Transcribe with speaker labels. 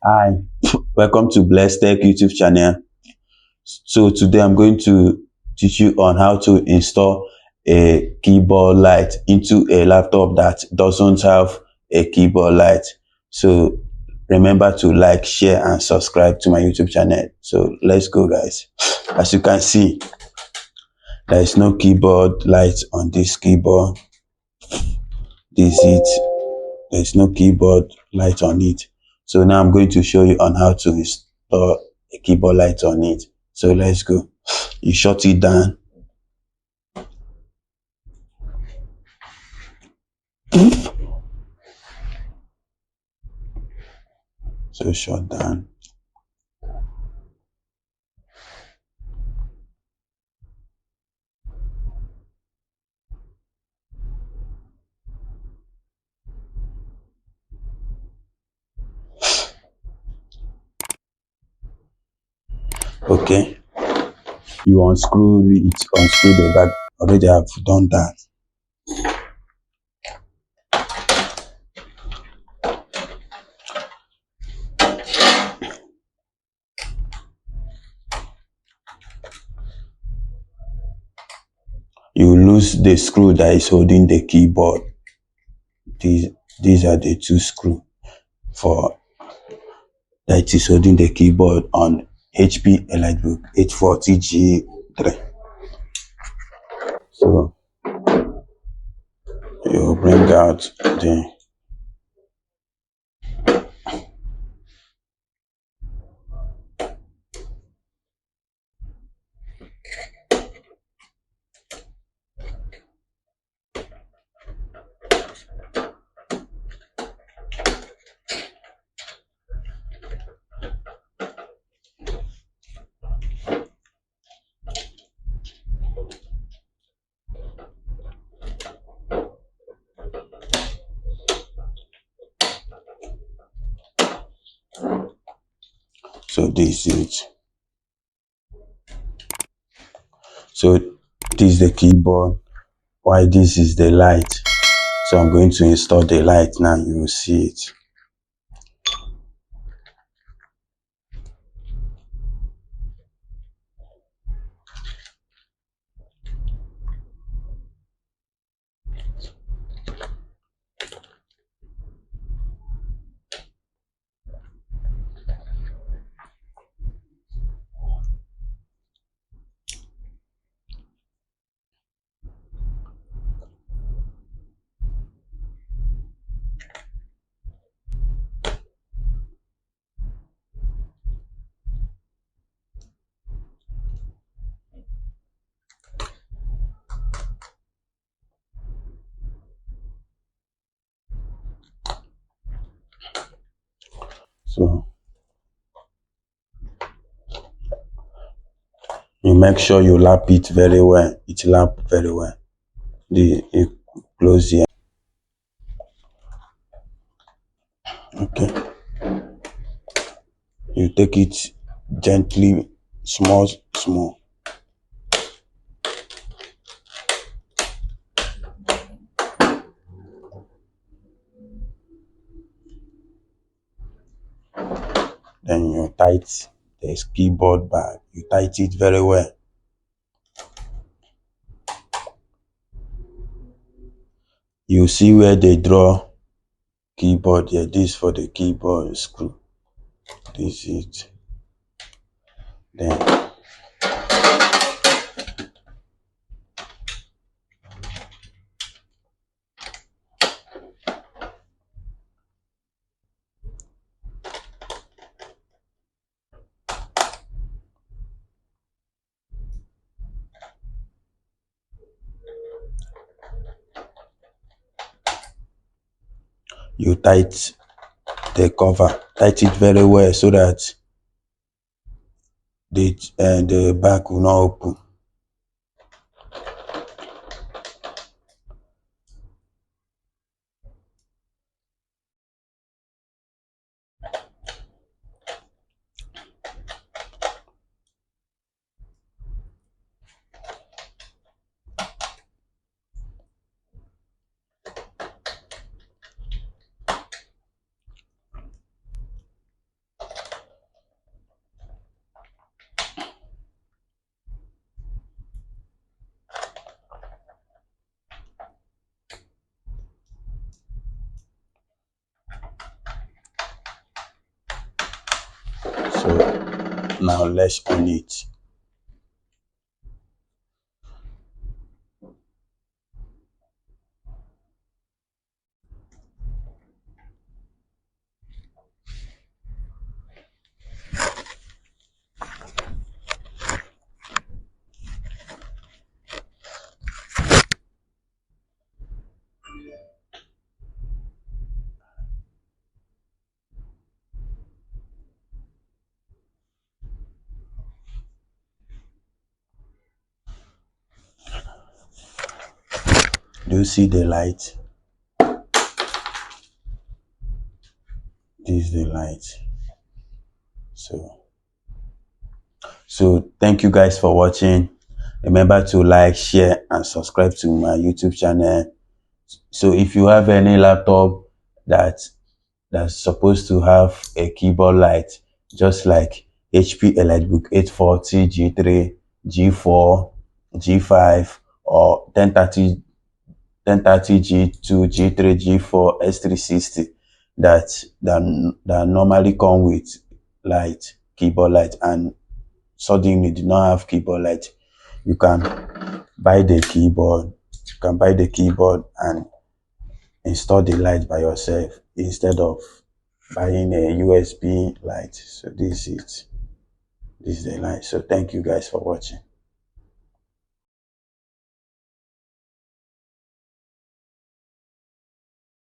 Speaker 1: Hi, welcome to BLESSEDTECH YouTube channel. So today I'm going to teach you on how to install a keyboard light into a laptop that doesn't have a keyboard light. So remember to like, share and subscribe to my YouTube channel. So let's go, guys. As you can see, there is no keyboard light on this keyboard. This is it. There is no keyboard light on it. So now I'm going to show you on how to install a keyboard light on it. So let's go. You shut it down. So shut down. Okay. You unscrew it, unscrew the back. Already I've done that. You lose the screw that is holding the keyboard. These are the two screws for that is holding the keyboard on HP Elitebook 840G3. So you bring out the so this is it. So this is the keyboard, while this is the light. So I'm going to install the light now. You will see it. So you make sure you lap it very well. It lap very well. You close here. Okay. You take it gently, small. Then you tight the keyboard back. You tight it very well. You see where they draw keyboard here. This for the keyboard screw. This is it. Then you tight the cover. Tight it very well so that the back will not open. Now let's on it. Do you see the light? This is the light. So thank you guys for watching. Remember to like, share, and subscribe to my YouTube channel. So if you have any laptop that's supposed to have a keyboard light, just like HP Elitebook 840, G3, G4, G5, or 1030 G2, G3, G4, S360, that normally come with light, keyboard light, and suddenly do not have keyboard light, you can buy the keyboard. You can buy the keyboard and install the light by yourself instead of buying a USB light. So this is it. This is the light. So thank you guys for watching.